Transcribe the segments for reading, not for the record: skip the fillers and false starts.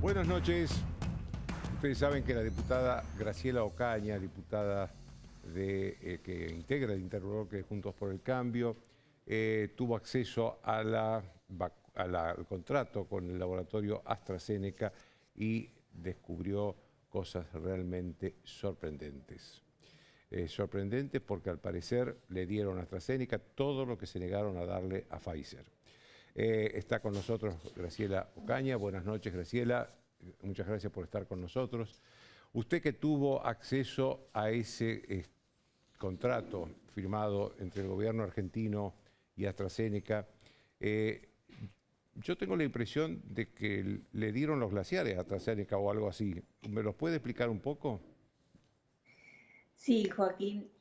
Buenas noches. Ustedes saben que la diputada Graciela Ocaña, diputada que integra el interbloque Juntos por el Cambio, tuvo acceso a al contrato con el laboratorio AstraZeneca y descubrió cosas realmente sorprendentes. Sorprendentes porque al parecer le dieron a AstraZeneca todo lo que se negaron a darle a Pfizer. Está con nosotros Graciela Ocaña. Buenas noches, Graciela. Muchas gracias por estar con nosotros. Usted que tuvo acceso a ese contrato firmado entre el gobierno argentino y AstraZeneca, yo tengo la impresión de que le dieron los glaciares a AstraZeneca o algo así. ¿Me los puede explicar un poco? Sí, Joaquín.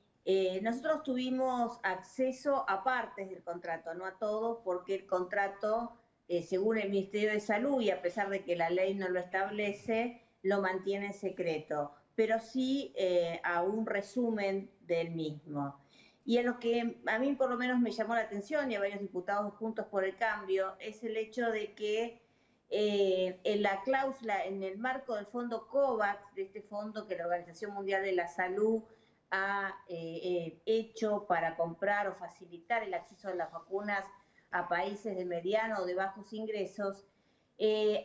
Nosotros tuvimos acceso a partes del contrato, no a todo, porque el contrato, según el Ministerio de Salud, y a pesar de que la ley no lo establece, lo mantiene en secreto, pero sí a un resumen del mismo. Y en lo que a mí por lo menos me llamó la atención, y a varios diputados Juntos por el Cambio, es el hecho de que en la cláusula, en el marco del fondo COVAX, de este fondo que la Organización Mundial de la Salud ha hecho para comprar o facilitar el acceso a las vacunas a países de mediano o de bajos ingresos,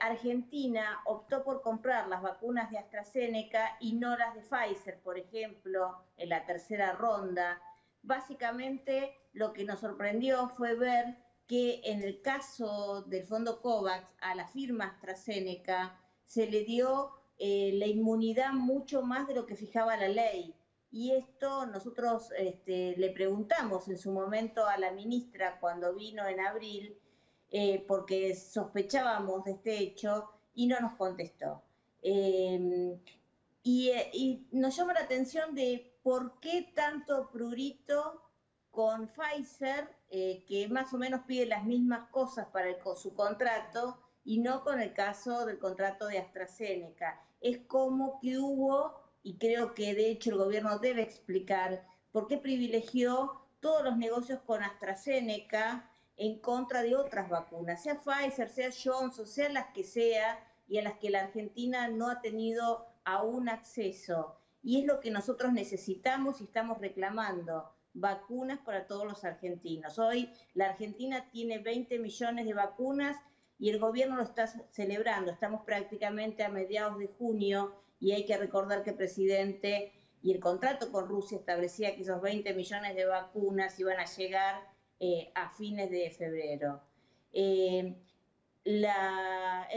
Argentina optó por comprar las vacunas de AstraZeneca y no las de Pfizer, por ejemplo, en la tercera ronda. Básicamente lo que nos sorprendió fue ver que en el caso del fondo COVAX a la firma AstraZeneca se le dio la inmunidad mucho más de lo que fijaba la ley. Y esto nosotros le preguntamos en su momento a la ministra cuando vino en abril, porque sospechábamos de este hecho y no nos contestó. Y nos llama la atención de por qué tanto prurito con Pfizer, que más o menos pide las mismas cosas para su contrato, y no con el caso del contrato de AstraZeneca. Es como que hubo, y creo que de hecho el gobierno debe explicar, por qué privilegió todos los negocios con AstraZeneca en contra de otras vacunas, sea Pfizer, sea Johnson, sea las que sea, y a las que la Argentina no ha tenido aún acceso. Y es lo que nosotros necesitamos y estamos reclamando, vacunas para todos los argentinos. Hoy la Argentina tiene 20 millones de vacunas y el gobierno lo está celebrando. Estamos prácticamente a mediados de junio y hay que recordar que el presidente y el contrato con Rusia establecía que esos 20 millones de vacunas iban a llegar a fines de febrero. El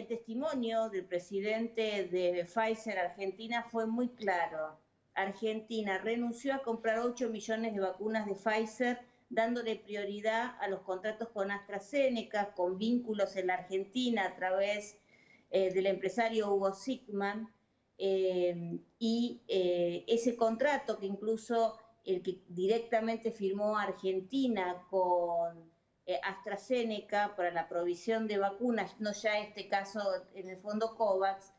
testimonio del presidente de Pfizer Argentina fue muy claro. Argentina renunció a comprar 8 millones de vacunas de Pfizer, dándole prioridad a los contratos con AstraZeneca, con vínculos en la Argentina a través del empresario Hugo Sigman, ese contrato que incluso el que directamente firmó Argentina con AstraZeneca para la provisión de vacunas, no ya en este caso en el fondo COVAX,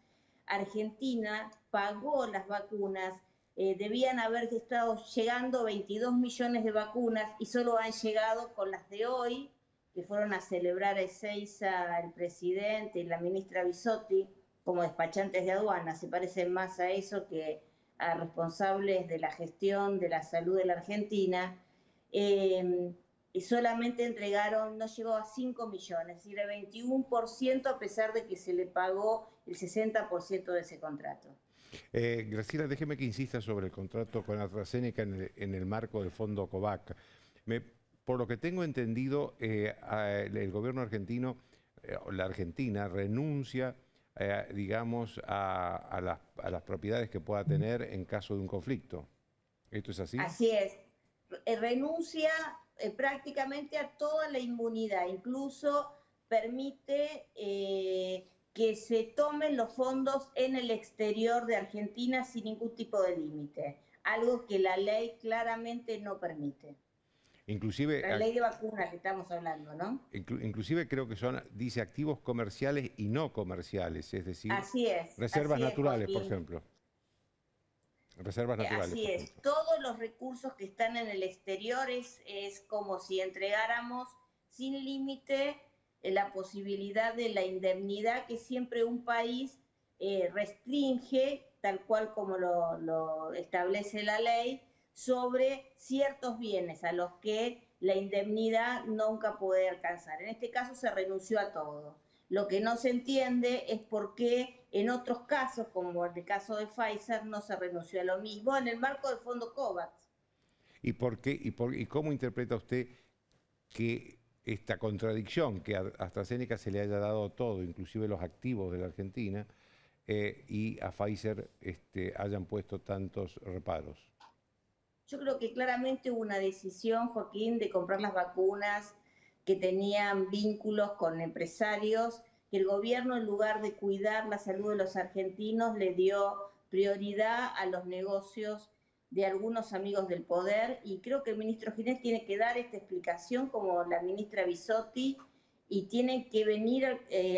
Argentina pagó las vacunas, debían haber estado llegando 22 millones de vacunas y solo han llegado con las de hoy, que fueron a celebrar a Ezeiza, el presidente y la ministra Bisotti, como despachantes de aduanas. Se parecen más a eso que a responsables de la gestión de la salud de la Argentina. Y solamente entregaron, no llegó a 5 millones, es decir, el 21%, a pesar de que se le pagó el 60% de ese contrato. Graciela, déjeme que insista sobre el contrato con AstraZeneca en el marco del fondo COVAX. Por lo que tengo entendido, el gobierno argentino, la Argentina, renuncia, digamos, a las propiedades que pueda tener en caso de un conflicto. ¿Esto es así? Así es, renuncia prácticamente a toda la inmunidad, incluso permite que se tomen los fondos en el exterior de Argentina sin ningún tipo de límite, algo que la ley claramente no permite. Inclusive, La ley de vacunas que estamos hablando, ¿no? inclusive creo que son, dice, activos comerciales y no comerciales, es decir, reservas así es, naturales, por Joaquín. ejemplo. Reservas naturales, Así por es, ejemplo. todos los recursos que están en el exterior es como si entregáramos sin límite la posibilidad de la indemnidad que siempre un país restringe, tal cual como lo establece la ley, sobre ciertos bienes a los que la indemnidad nunca puede alcanzar. En este caso se renunció a todo. Lo que no se entiende es por qué en otros casos, como en el caso de Pfizer, no se renunció a lo mismo en el marco del fondo COVAX. ¿Y por qué y cómo interpreta usted que esta contradicción, que a AstraZeneca se le haya dado todo, inclusive los activos de la Argentina, y a Pfizer hayan puesto tantos reparos? Yo creo que claramente hubo una decisión, Joaquín, de comprar las vacunas que tenían vínculos con empresarios, que el gobierno, en lugar de cuidar la salud de los argentinos, le dio prioridad a los negocios de algunos amigos del poder, y creo que el ministro Ginés tiene que dar esta explicación, como la ministra Bisotti, y tienen que venir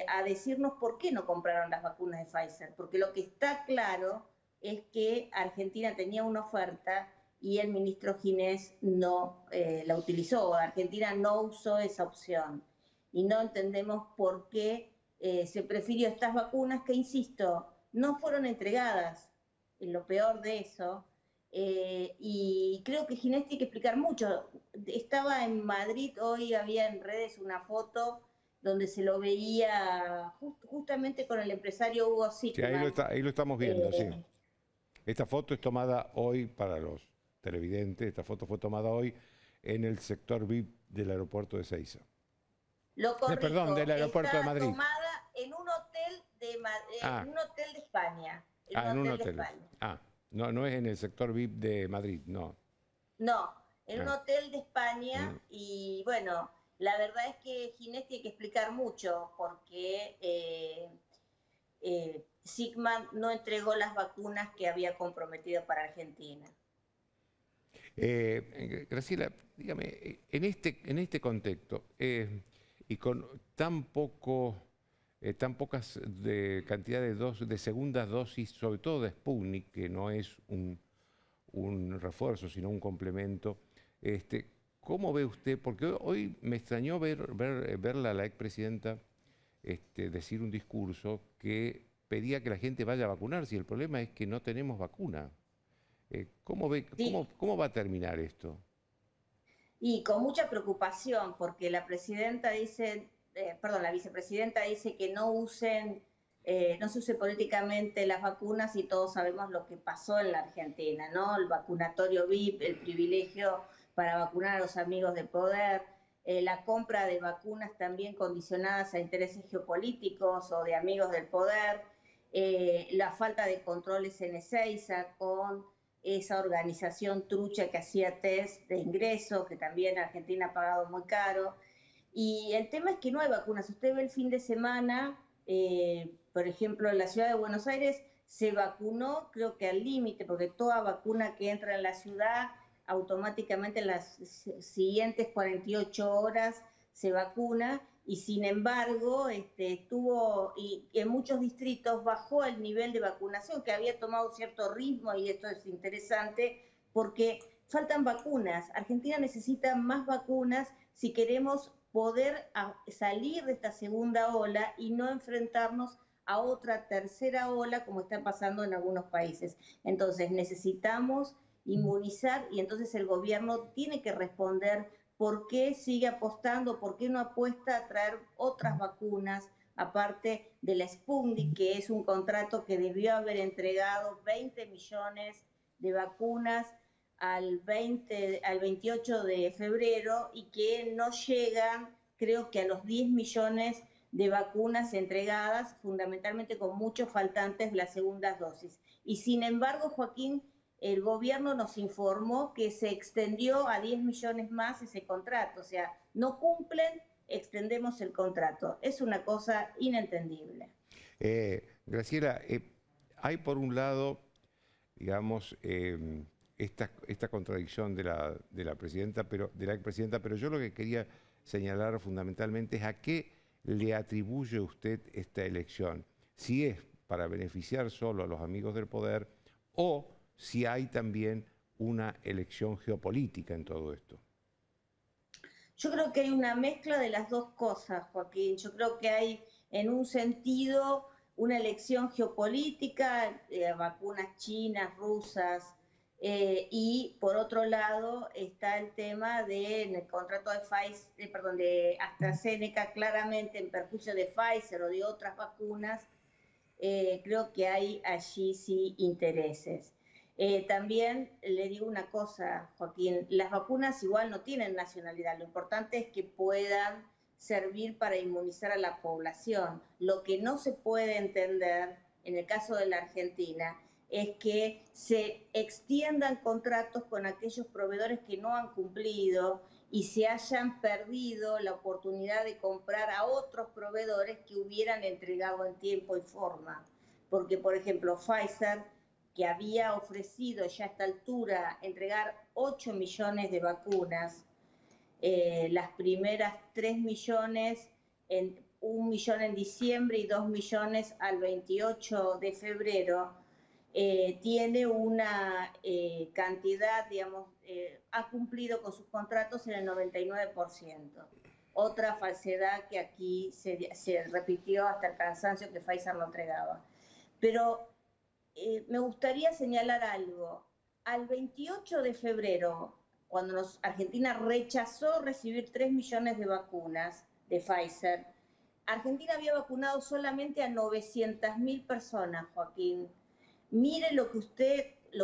a decirnos por qué no compraron las vacunas de Pfizer, porque lo que está claro es que Argentina tenía una oferta y el ministro Ginés no la utilizó, Argentina no usó esa opción, y no entendemos por qué se prefirió estas vacunas que, insisto, no fueron entregadas, en lo peor de eso, y creo que Ginés tiene que explicar mucho. Estaba en Madrid, hoy había en redes una foto donde se lo veía justamente con el empresario Hugo Sí, Sigman. ahí lo estamos viendo, sí. Eh, Esta foto es tomada hoy para los televidentes, esta foto fue tomada hoy en el sector VIP del aeropuerto de Ezeiza. Lo Perdón, corrijo, del aeropuerto de está Madrid. tomada en un hotel Ah, en un hotel de España, en un en un hotel de hotel. España. No, no es en el sector VIP de Madrid, no. No, en un Ah, hotel de España, mm. y bueno, la verdad es que Ginés tiene que explicar mucho porque Sigman no entregó las vacunas que había comprometido para Argentina. Graciela, dígame, en este contexto, y con tan pocas cantidad de segundas dosis, sobre todo de Sputnik, que no es un refuerzo, sino un complemento, ¿cómo ve usted? Porque hoy me extrañó verla a la expresidenta decir un discurso que pedía que la gente vaya a vacunarse, y el problema es que no tenemos vacuna. ¿Cómo ve, Sí, cómo va a terminar esto? y con mucha preocupación, porque la presidenta dice, perdón, la vicepresidenta dice que no se use políticamente las vacunas, y todos sabemos lo que pasó en la Argentina, ¿no? El vacunatorio VIP, el privilegio para vacunar a los amigos del poder, la compra de vacunas también condicionadas a intereses geopolíticos o de amigos del poder, la falta de controles en Ezeiza con esa organización trucha que hacía test de ingreso, que también Argentina ha pagado muy caro. Y el tema es que no hay vacunas. Usted ve el fin de semana, por ejemplo, en la ciudad de Buenos Aires se vacunó, creo que al límite, porque toda vacuna que entra en la ciudad, automáticamente en las siguientes 48 horas se vacuna, y sin embargo y en muchos distritos bajó el nivel de vacunación, que había tomado cierto ritmo, y esto es interesante porque faltan vacunas. Argentina necesita más vacunas si queremos poder salir de esta segunda ola y no enfrentarnos a otra tercera ola como está pasando en algunos países. Entonces necesitamos inmunizar, y entonces el gobierno tiene que responder por qué sigue apostando, por qué no apuesta a traer otras vacunas, aparte de la Sputnik, que es un contrato que debió haber entregado 20 millones de vacunas al 28 de febrero, y que no llegan, creo que a los 10 millones de vacunas entregadas, fundamentalmente con muchos faltantes de las segundas dosis. Y sin embargo, Joaquín, el gobierno nos informó que se extendió a 10 millones más ese contrato, o sea, no cumplen, extendemos el contrato. Es una cosa inentendible. Graciela, hay por un lado, digamos, esta contradicción de la presidenta, de la expresidenta, pero yo lo que quería señalar fundamentalmente es a qué le atribuye usted esta elección. Si es para beneficiar solo a los amigos del poder, o si hay también una elección geopolítica en todo esto. Yo creo que hay una mezcla de las dos cosas, Joaquín. Yo creo que hay, en un sentido, una elección geopolítica, vacunas chinas, rusas, y por otro lado está el tema en el contrato de Pfizer, perdón, de AstraZeneca, claramente en perjuicio de Pfizer o de otras vacunas. Creo que hay allí sí intereses. También le digo una cosa, Joaquín, las vacunas igual no tienen nacionalidad, lo importante es que puedan servir para inmunizar a la población. Lo que no se puede entender en el caso de la Argentina es que se extiendan contratos con aquellos proveedores que no han cumplido y se hayan perdido la oportunidad de comprar a otros proveedores que hubieran entregado en tiempo y forma. Porque, por ejemplo, Pfizer, que había ofrecido ya a esta altura entregar 8 millones de vacunas, las primeras 3 millones, 1 millón en diciembre y 2 millones al 28 de febrero, tiene una cantidad, digamos, ha cumplido con sus contratos en el 99%. Otra falsedad que aquí se repitió hasta el cansancio, que Pfizer no entregaba. Pero me gustaría señalar algo. Al 28 de febrero, cuando Argentina rechazó recibir 3 millones de vacunas de Pfizer, Argentina había vacunado solamente a 900.000 personas, Joaquín. Mire lo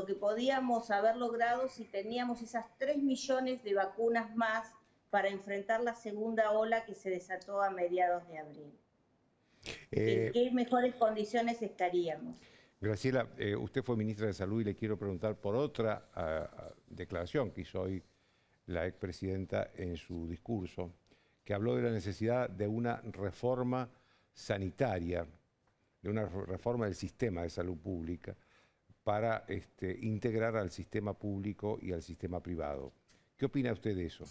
que podíamos haber logrado si teníamos esas 3 millones de vacunas más para enfrentar la segunda ola que se desató a mediados de abril. ¿En qué mejores condiciones estaríamos? Graciela, usted fue ministra de Salud y le quiero preguntar por otra declaración que hizo hoy la expresidenta en su discurso, que habló de la necesidad de una reforma sanitaria, de una reforma del sistema de salud pública para integrar al sistema público y al sistema privado. ¿Qué opina usted de eso?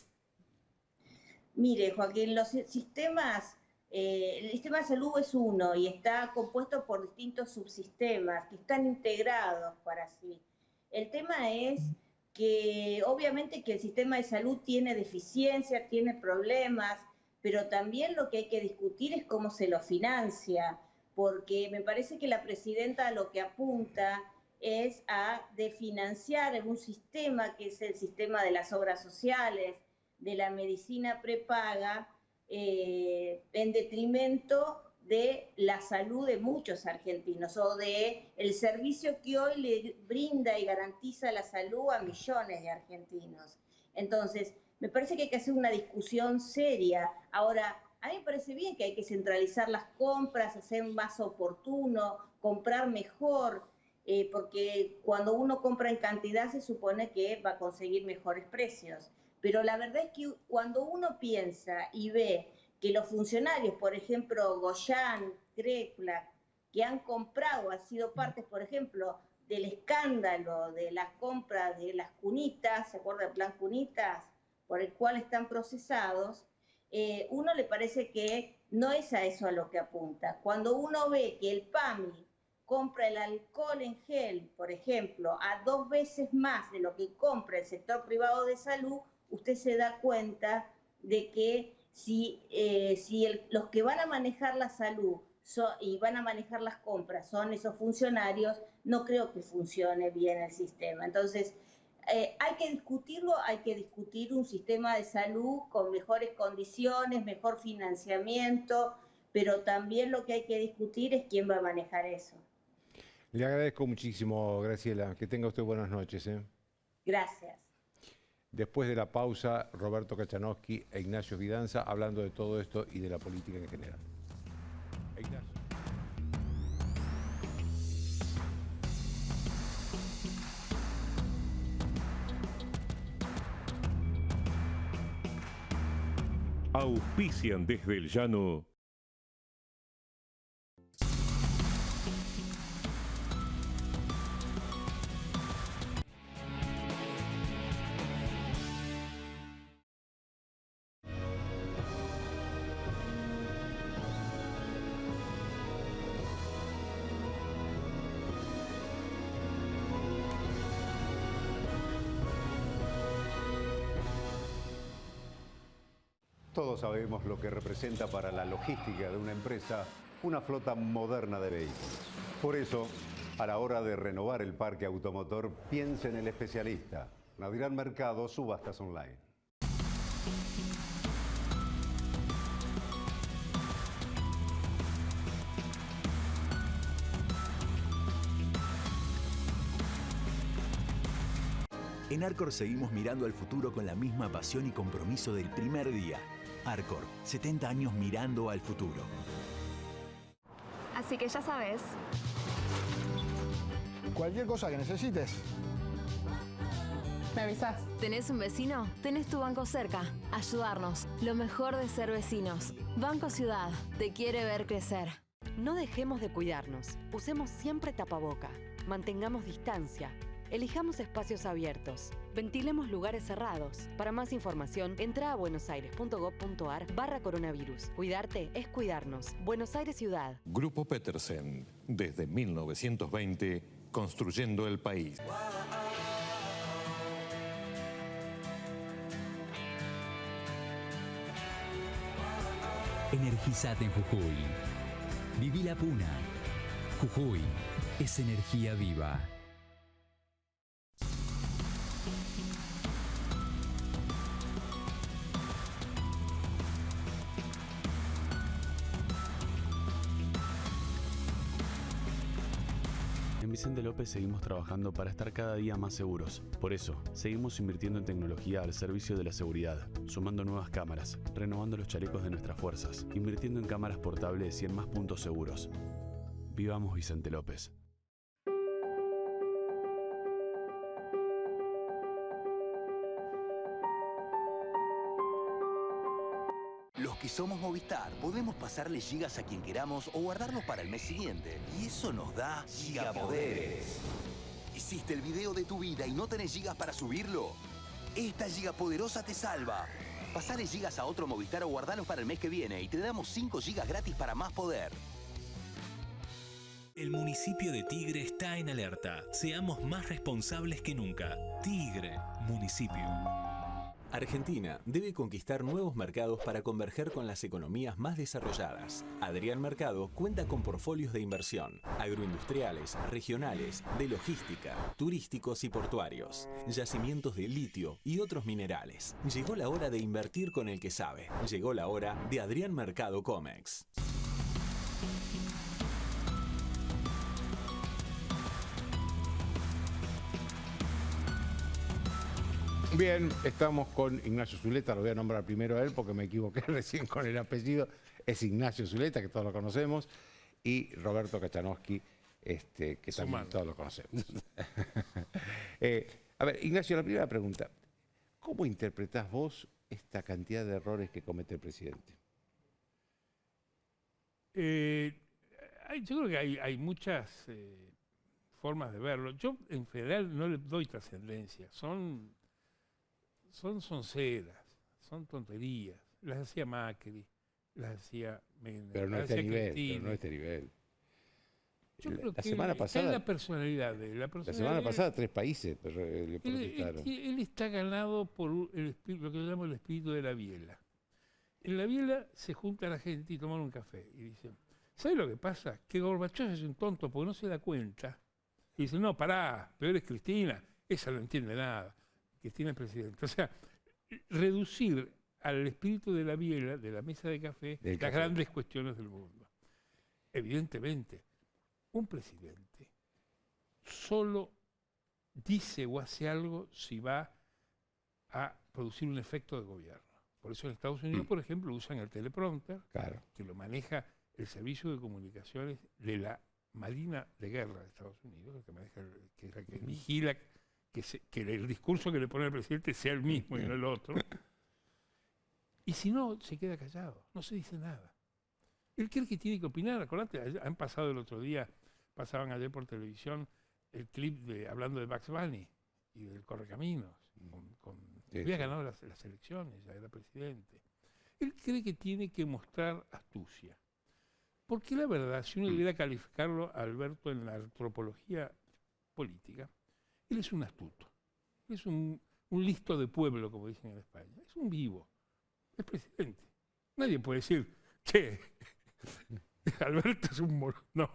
Mire, Joaquín, el sistema de salud es uno y está compuesto por distintos subsistemas que están integrados para sí. El tema es que obviamente que el sistema de salud tiene deficiencias, tiene problemas, pero también lo que hay que discutir es cómo se lo financia, porque me parece que la presidenta lo que apunta es a desfinanciar en un sistema que es el sistema de las obras sociales, de la medicina prepaga, en detrimento de la salud de muchos argentinos o de el servicio que hoy le brinda y garantiza la salud a millones de argentinos. Entonces, me parece que hay que hacer una discusión seria. Ahora, a mí me parece bien que hay que centralizar las compras, hacer más oportuno, comprar mejor, porque cuando uno compra en cantidad se supone que va a conseguir mejores precios. Pero la verdad es que cuando uno piensa y ve que los funcionarios, por ejemplo, Goyán, Kreplak, que han comprado, han sido partes, por ejemplo, del escándalo de la compra de las cunitas, ¿se acuerda del plan cunitas? Por el cual están procesados, uno le parece que no es a eso a lo que apunta. Cuando uno ve que el PAMI compra el alcohol en gel, por ejemplo, a 2 veces más de lo que compra el sector privado de salud, usted se da cuenta de que si los que van a manejar la salud y van a manejar las compras son esos funcionarios, no creo que funcione bien el sistema. Entonces, hay que discutirlo, hay que discutir un sistema de salud con mejores condiciones, mejor financiamiento, pero también lo que hay que discutir es quién va a manejar eso. Le agradezco muchísimo, Graciela. Que tenga usted buenas noches. Gracias. Después de la pausa, Roberto Kachanowski e Ignacio Fidanza hablando de todo esto y de la política en general. Ignacio. Auspician desde el llano. Todos sabemos lo que representa para la logística de una empresa una flota moderna de vehículos. Por eso, a la hora de renovar el parque automotor, piense en el especialista. Adrián Mercado, Subastas Online. En Arcor seguimos mirando al futuro con la misma pasión y compromiso del primer día. Arcor, 70 años mirando al futuro. Así que ya sabes. Cualquier cosa que necesites, me avisás. ¿Tenés un vecino? Tenés tu banco cerca. Ayudarnos. Lo mejor de ser vecinos. Banco Ciudad. Te quiere ver crecer. No dejemos de cuidarnos. Usemos siempre tapaboca. Mantengamos distancia. Elijamos espacios abiertos. Ventilemos lugares cerrados. Para más información, entra a buenosaires.gov.ar/coronavirus. Cuidarte es cuidarnos. Buenos Aires Ciudad. Grupo Petersen, desde 1920, construyendo el país. Energizate en Jujuy. Viví la Puna. Jujuy es energía viva. En Vicente López seguimos trabajando para estar cada día más seguros. Por eso, seguimos invirtiendo en tecnología al servicio de la seguridad, sumando nuevas cámaras, renovando los chalecos de nuestras fuerzas, invirtiendo en cámaras portables y en más puntos seguros. Vivamos Vicente López. Los que somos Movistar podemos pasarle gigas a quien queramos o guardarlos para el mes siguiente. Y eso nos da gigapoderes. ¿Hiciste el video de tu vida y no tenés gigas para subirlo? Esta gigapoderosa te salva. Pasale gigas a otro Movistar o guardalos para el mes que viene y te damos 5 gigas gratis para más poder. El municipio de Tigre está en alerta. Seamos más responsables que nunca. Tigre, municipio. Argentina debe conquistar nuevos mercados para converger con las economías más desarrolladas. Adrián Mercado cuenta con portfolios de inversión, agroindustriales, regionales, de logística, turísticos y portuarios, yacimientos de litio y otros minerales. Llegó la hora de invertir con el que sabe. Llegó la hora de Adrián Mercado Comex. Bien, estamos con Ignacio Zuleta, lo voy a nombrar primero a él porque me equivoqué recién con el apellido. Es Ignacio Zuleta, que todos lo conocemos, y Roberto Kachanowski, que también todos lo conocemos. A ver, Ignacio, la primera pregunta. ¿Cómo interpretás vos esta cantidad de errores que comete el presidente? Yo creo que hay muchas formas de verlo. Yo, en federal, no le doy trascendencia. Son sonceras, son tonterías. Las hacía Macri, las hacía Menem. Pero no a este nivel, pero no a este nivel. Yo creo la que semana pasada, la personalidad de él. La semana pasada 3 países le protestaron. Él está ganado por lo que yo llamo el espíritu de la biela. En la biela se junta la gente y toman un café y dicen, ¿sabes lo que pasa? Que Gorbachov es un tonto porque no se da cuenta. Y dicen, no, pará, peor es Cristina, esa no entiende nada. Cristina es presidenta. O sea, reducir al espíritu de la biela, de la mesa de café, las grandes cuestiones del mundo. Evidentemente, un presidente solo dice o hace algo si va a producir un efecto de gobierno. Por eso en Estados Unidos, por ejemplo, usan el teleprompter, que lo maneja el Servicio de Comunicaciones de la Marina de Guerra de Estados Unidos, que es la que vigila que el discurso que le pone el presidente sea el mismo y no el otro. Y si no, se queda callado, no se dice nada. Él cree que tiene que opinar. Acordate, han pasado el otro día, pasaban ayer por televisión el clip hablando de Bugs Bunny y del Correcaminos. Había ganado las elecciones, ya era presidente. Él cree que tiene que mostrar astucia. Porque la verdad, si uno debiera calificarlo a Alberto en la antropología política, él es un astuto. Es un listo de pueblo, como dicen en España. Es un vivo. Es presidente. Nadie puede decir, che, Alberto es un moro. No,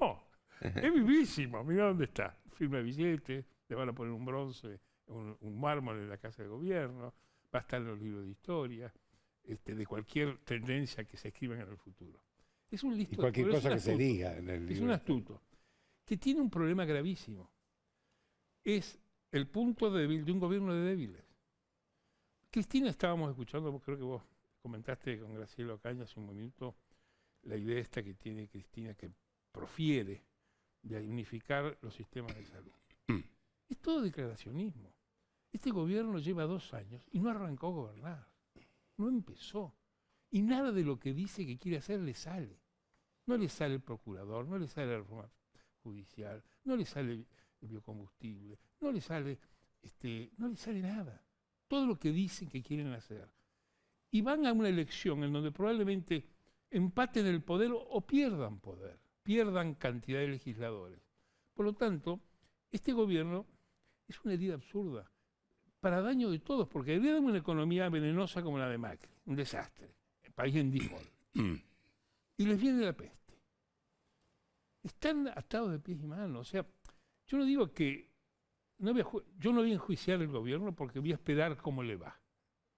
es vivísimo. Mira dónde está. Firma billetes, le van a poner un bronce, un mármol en la Casa de Gobierno, va a estar en los libros de historia, de cualquier tendencia que se escriban en el futuro. Es un listo. Y cualquier cosa que se diga en el libro. Es un astuto que tiene un problema gravísimo. Es el punto débil de un gobierno de débiles. Cristina, estábamos escuchando, creo que vos comentaste con Graciela Ocaña hace un momento, la idea esta que tiene Cristina, que profiere de unificar los sistemas de salud. Es todo declaracionismo. Este gobierno lleva 2 años y no arrancó a gobernar. No empezó. Y nada de lo que dice que quiere hacer le sale. No le sale el procurador, no le sale la reforma judicial, no le sale el biocombustible, no le sale nada. Todo lo que dicen que quieren hacer. Y van a una elección en donde probablemente empaten el poder o pierdan poder, pierdan cantidad de legisladores. Por lo tanto, este gobierno es una herida absurda, para daño de todos, porque hereda una economía venenosa como la de Macri, un desastre, el país en default. Y les viene la peste. Están atados de pies y manos. O sea, yo no digo que... yo no voy a enjuiciar el gobierno porque voy a esperar cómo le va.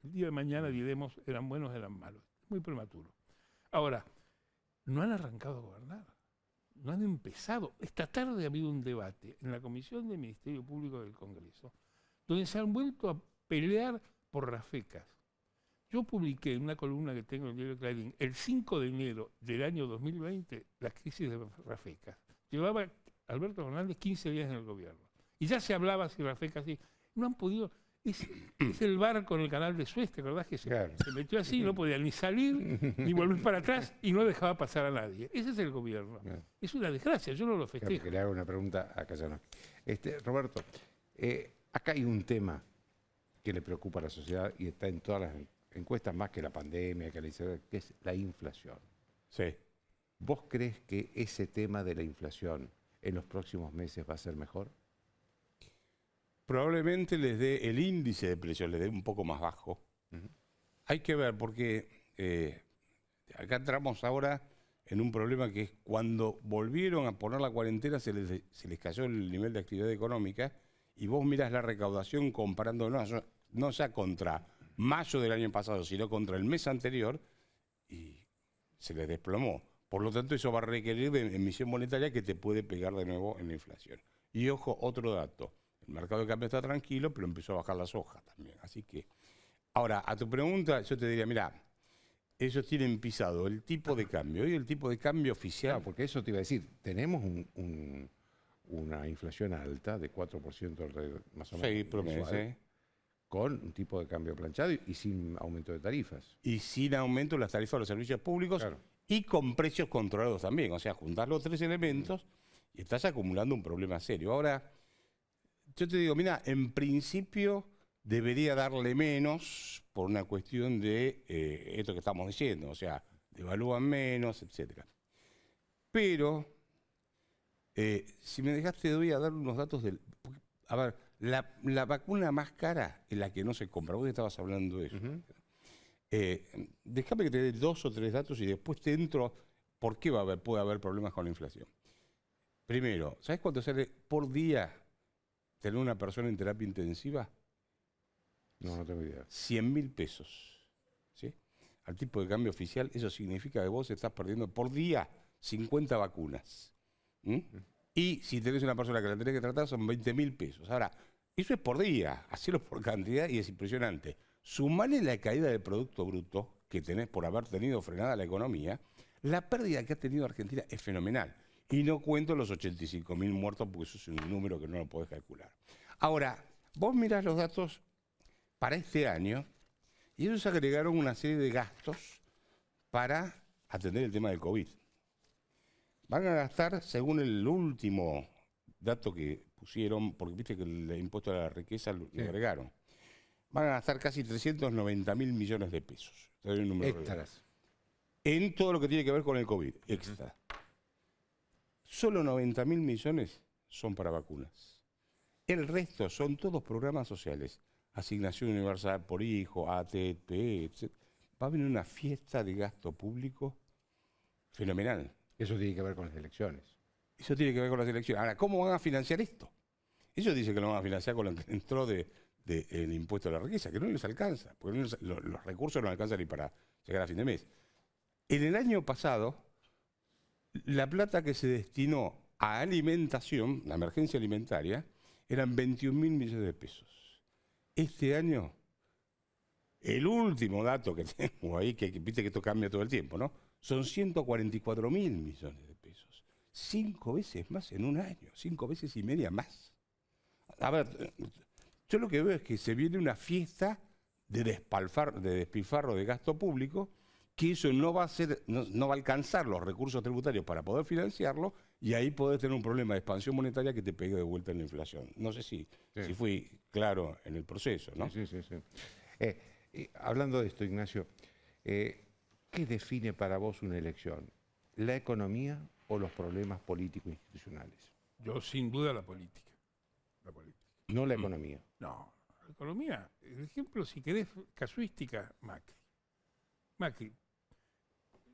El día de mañana diremos, eran buenos, eran malos. Es muy prematuro. Ahora, no han arrancado a gobernar. No han empezado. Esta tarde ha habido un debate en la Comisión del Ministerio Público del Congreso, donde se han vuelto a pelear por Rafecas. Yo publiqué en una columna que tengo en el diario Clarín, el 5 de enero del año 2020, la crisis de Rafecas. Llevaba Alberto Fernández 15 días en el gobierno. Y ya se hablaba si Rafecas sí. No han podido... Es el barco en el canal de Suez, ¿te acordás que se metió así, no podía ni salir, ni volver para atrás y no dejaba pasar a nadie? Ese es el gobierno. Es una desgracia, yo no lo festejo. Que le hago una pregunta a Cayano. Roberto, acá hay un tema que le preocupa a la sociedad y está en todas las encuestas, más que la pandemia, que es la inflación. Sí. ¿Vos crees que ese tema de la inflación en los próximos meses va a ser mejor? Probablemente les dé el índice de precios, les dé un poco más bajo. Hay que ver, porque acá entramos ahora en un problema que es cuando volvieron a poner la cuarentena se les cayó el nivel de actividad económica y vos mirás la recaudación comparando no ya contra mayo del año pasado, sino contra el mes anterior y se les desplomó. Por lo tanto, eso va a requerir de emisión monetaria que te puede pegar de nuevo en la inflación. Y ojo, otro dato. El mercado de cambio está tranquilo, pero empezó a bajar la soja también. Así que, ahora, a tu pregunta, yo te diría, mira, ellos tienen pisado el tipo de cambio. Hoy el tipo de cambio oficial... Claro, porque eso te iba a decir, tenemos una inflación alta de 4% más o menos. Sí, promedio, con un tipo de cambio planchado y sin aumento de tarifas. Y sin aumento de las tarifas de los servicios públicos y con precios controlados también. O sea, juntar los 3 elementos y estás acumulando un problema serio. Ahora... Yo te digo, mira, en principio debería darle menos por una cuestión de esto que estamos diciendo, o sea, devalúan menos, etc. Pero, si me dejaste, te voy a dar unos datos del... A ver, la vacuna más cara es la que no se compra. Vos estabas hablando de eso. Déjame que te dé 2 o 3 datos y después te entro por qué puede haber problemas con la inflación. Primero, ¿sabes cuánto sale por día tener una persona en terapia intensiva? No tengo idea. 100.000 pesos. ¿Sí? Al tipo de cambio oficial, eso significa que vos estás perdiendo por día 50 vacunas. Y si tenés una persona que la tenés que tratar, son 20.000 pesos. Ahora, eso es por día, hacerlo por cantidad y es impresionante. Sumale la caída del Producto Bruto que tenés por haber tenido frenada la economía, la pérdida que ha tenido Argentina es fenomenal. Y no cuento los 85.000 muertos porque eso es un número que no lo podés calcular. Ahora, vos mirás los datos para este año y ellos agregaron una serie de gastos para atender el tema del COVID. Van a gastar, según el último dato que pusieron, porque viste que el impuesto a la riqueza lo agregaron, van a gastar casi 390.000 millones de pesos. Extras. En todo lo que tiene que ver con el COVID, extra. Solo 90.000 millones son para vacunas. El resto son todos programas sociales. Asignación universal por hijo, ATP, etc. Va a venir una fiesta de gasto público fenomenal. Eso tiene que ver con las elecciones. Eso tiene que ver con las elecciones. Ahora, ¿cómo van a financiar esto? Ellos dicen que lo van a financiar con lo que entró del impuesto a la riqueza, que no les alcanza, porque los recursos no alcanzan ni para llegar a fin de mes. En el año pasado, la plata que se destinó a alimentación, la emergencia alimentaria, eran 21.000 millones de pesos. Este año, el último dato que tengo ahí, que viste que esto cambia todo el tiempo, ¿no? Son 144.000 millones de pesos. 5 veces más en un año, 5 veces y media más. A ver, yo lo que veo es que se viene una fiesta de despilfarro de gasto público, que eso no va a alcanzar los recursos tributarios para poder financiarlo, y ahí podés tener un problema de expansión monetaria que te pegue de vuelta en la inflación. No sé si fui claro en el proceso, ¿no? Sí. Hablando de esto, Ignacio, ¿qué define para vos una elección? ¿La economía o los problemas políticos e institucionales? Yo, sin duda, la política. No la economía. No, la economía. El ejemplo, si querés, casuística, Macri. Macri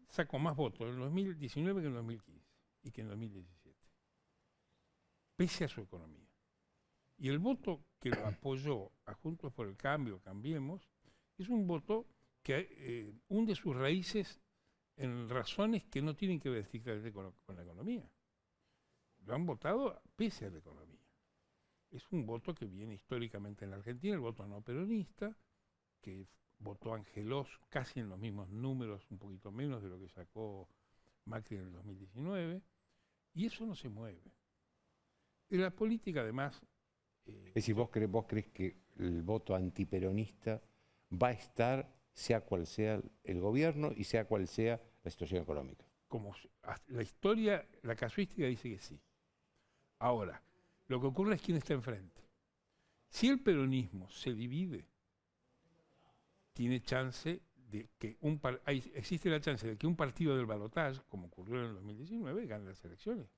sacó más votos en 2019 que en 2015 y que en 2017, pese a su economía. Y el voto que lo apoyó a Juntos por el Cambio, Cambiemos, es un voto que hunde sus raíces en razones que no tienen que ver estrictamente con la economía. Lo han votado pese a la economía. Es un voto que viene históricamente en la Argentina, el voto no peronista, que votó Angelós casi en los mismos números, un poquito menos de lo que sacó Macri en el 2019, y eso no se mueve. En la política, además... es decir, ¿vos crees que el voto antiperonista va a estar, sea cual sea el gobierno y sea cual sea la situación económica? Como la historia, la casuística dice que sí. Ahora, lo que ocurre es quién está enfrente. Si el peronismo se divide, tiene chance de que existe la chance de que un partido del balotaje, como ocurrió en el 2019, gane las elecciones.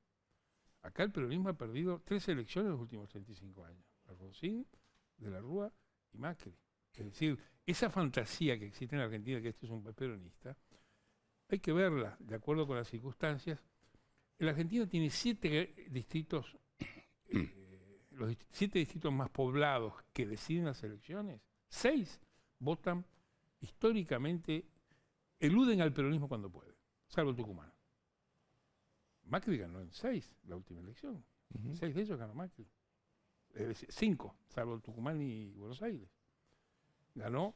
Acá el peronismo ha perdido 3 elecciones en los últimos 35 años. Alfonsín, De la Rúa y Macri. Es decir, esa fantasía que existe en la Argentina, que este es un país peronista, hay que verla de acuerdo con las circunstancias. La Argentina tiene 7 distritos, los 7 distritos más poblados que deciden las elecciones. 6 votan históricamente, eluden al peronismo cuando pueden, salvo Tucumán. Macri ganó en 6 la última elección. 6 de ellos ganó Macri. 5, salvo Tucumán y Buenos Aires. Ganó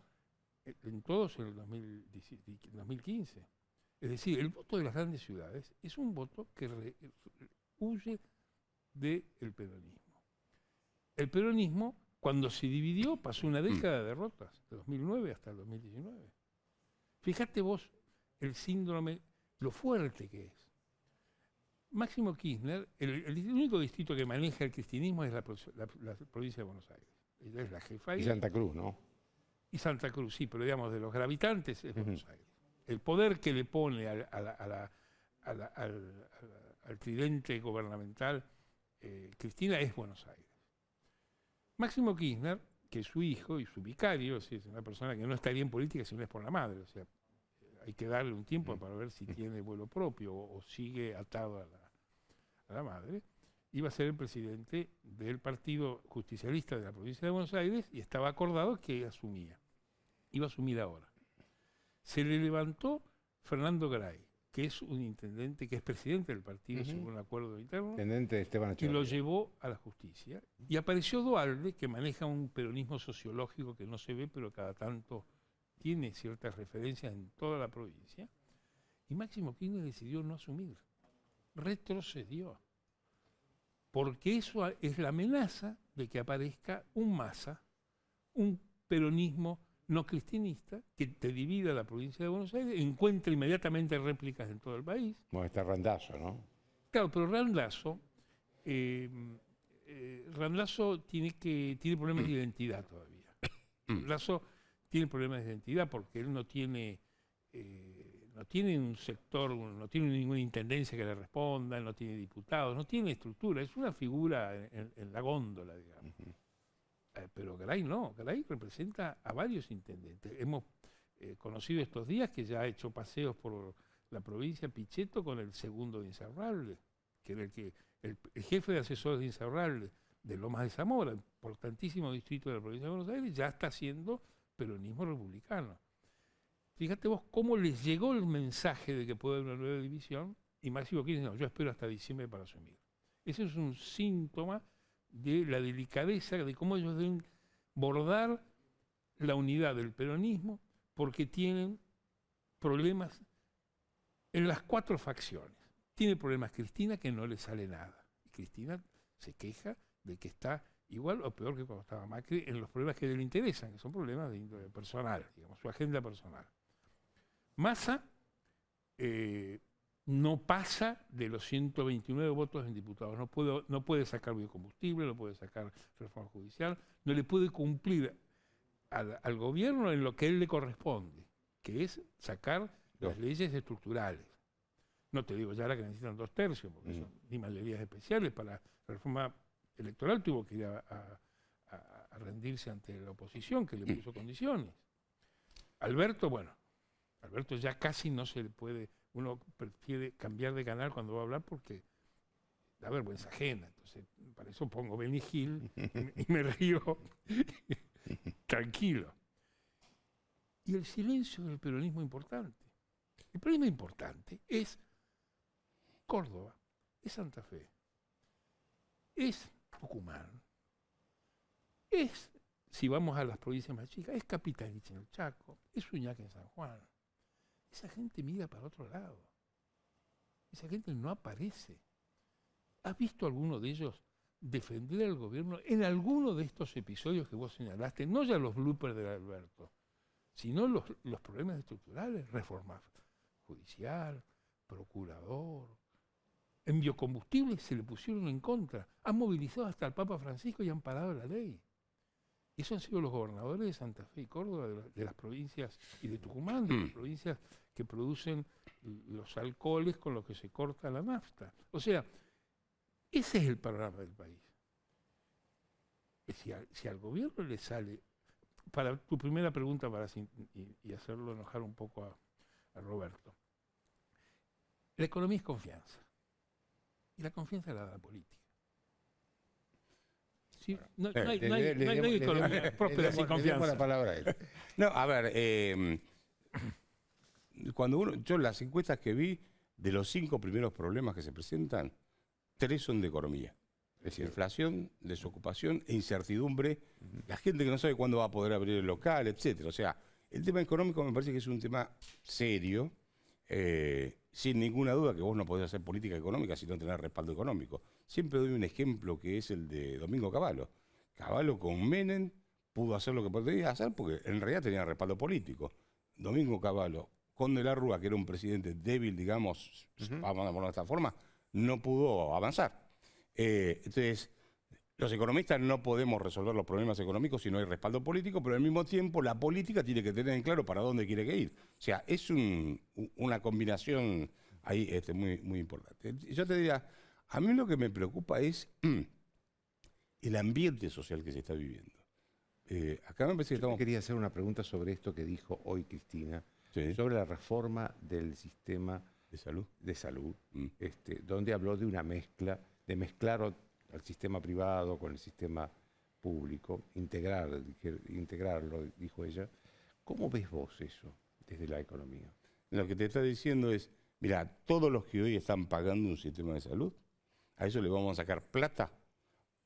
en todos en el 2015. Es decir, el voto de las grandes ciudades es un voto que huye del peronismo. El peronismo, cuando se dividió, pasó una década de derrotas, de 2009 hasta el 2019. Fíjate vos el síndrome, lo fuerte que es. Máximo Kirchner, el único distrito que maneja el cristianismo es la provincia de Buenos Aires. Ella es la jefa. Y Santa Cruz, ¿no? Y Santa Cruz, sí, pero digamos, de los gravitantes es Buenos Aires. El poder que le pone al tridente gubernamental Cristina es Buenos Aires. Máximo Kirchner, que es su hijo y su vicario, es una persona que no estaría en política si no es por la madre, o sea, hay que darle un tiempo para ver si tiene vuelo propio o sigue atado a la madre, iba a ser el presidente del Partido Justicialista de la provincia de Buenos Aires y estaba acordado que asumía. Iba a asumir ahora. Se le levantó Fernando Gray, que es un intendente, que es presidente del partido, según un acuerdo interno, Intendente Esteban y lo llevó a la justicia. Y apareció Dualde, que maneja un peronismo sociológico que no se ve, pero cada tanto tiene ciertas referencias en toda la provincia. Y Máximo Kirchner decidió no asumir. Retrocedió. Porque eso es la amenaza de que aparezca un Massa, un peronismo no cristianista, que te divida la provincia de Buenos Aires, encuentra inmediatamente réplicas en todo el país. Bueno, está Randazzo, ¿no? Claro, pero Randazzo tiene problemas de identidad todavía. Randazzo tiene problemas de identidad porque él no tiene un sector, no tiene ninguna intendencia que le responda, no tiene diputados, no tiene estructura, es una figura en la góndola, digamos. Pero Gray no, Gray representa a varios intendentes. Hemos conocido estos días que ya ha hecho paseos por la provincia Pichetto con el segundo de Insaurralde, que era el jefe de asesores de Insaurralde, de Lomas de Zamora, importantísimo distrito de la provincia de Buenos Aires, ya está haciendo peronismo republicano. Fíjate vos cómo les llegó el mensaje de que puede haber una nueva división, y Máximo Kirchner, no, yo espero hasta diciembre para asumir. Ese es un síntoma de la delicadeza, de cómo ellos deben bordar la unidad del peronismo, porque tienen problemas en las 4 facciones. Tiene problemas Cristina, que no le sale nada. Y Cristina se queja de que está igual o peor que cuando estaba Macri en los problemas que le interesan, que son problemas de índole personal, digamos, su agenda personal. Massa no pasa de los 129 votos en diputados. No puede sacar biocombustible, no puede sacar reforma judicial, no le puede cumplir al gobierno en lo que él le corresponde, que es sacar las leyes estructurales. No te digo ya ahora que necesitan 2/3, porque son ni mayorías especiales. Para la reforma electoral tuvo que ir a rendirse ante la oposición, que le puso condiciones. Alberto ya casi no se le puede, uno prefiere cambiar de canal cuando va a hablar porque da vergüenza ajena. Entonces, para eso pongo Benny Hill y me río tranquilo. Y el silencio del peronismo importante. El peronismo importante es Córdoba, es Santa Fe, es Tucumán, es, si vamos a las provincias más chicas, es Capitanich en el Chaco, es Uñaca en San Juan. Esa gente mira para otro lado. Esa gente no aparece. ¿Has visto a alguno de ellos defender al gobierno en alguno de estos episodios que vos señalaste? No ya los bloopers de Alberto, sino los problemas estructurales, reforma judicial, procurador. En biocombustibles se le pusieron en contra. Han movilizado hasta el Papa Francisco y han parado la ley. Y esos han sido los gobernadores de Santa Fe y Córdoba, de las provincias, y de Tucumán, de las provincias que producen los alcoholes con los que se corta la nafta. O sea, ese es el panorama del país. Si al gobierno le sale, para tu primera pregunta, y hacerlo enojar un poco a Roberto, la economía es confianza. Y la confianza la da la política. Sí, no hay economía próspera sin confianza. La palabra a él. No, a ver, yo las encuestas que vi, de los 5 primeros problemas que se presentan, 3 son de economía. Es decir, inflación, desocupación e incertidumbre. La gente que no sabe cuándo va a poder abrir el local, etcétera. O sea, el tema económico me parece que es un tema serio. Sin ninguna duda que vos no podés hacer política económica si no tenés respaldo económico. Siempre doy un ejemplo que es el de Domingo Cavallo. Cavallo con Menem pudo hacer lo que podía hacer porque en realidad tenía respaldo político. Domingo Cavallo con De la Rúa, que era un presidente débil, digamos, vamos a ponerlo de esta forma, no pudo avanzar. Entonces, los economistas no podemos resolver los problemas económicos si no hay respaldo político, pero al mismo tiempo la política tiene que tener en claro para dónde quiere que ir. O sea, es una combinación ahí muy, muy importante. Yo te diría, a mí lo que me preocupa es el ambiente social que se está viviendo. Acá me parece que Yo quería hacer una pregunta sobre esto que dijo hoy Cristina, sobre la reforma del sistema de salud, donde habló de una mezcla, de mezclar al sistema privado con el sistema público, integrarlo, dijo ella. ¿Cómo ves vos eso desde la economía? Lo que te está diciendo es, mira, todos los que hoy están pagando un sistema de salud, a eso le vamos a sacar plata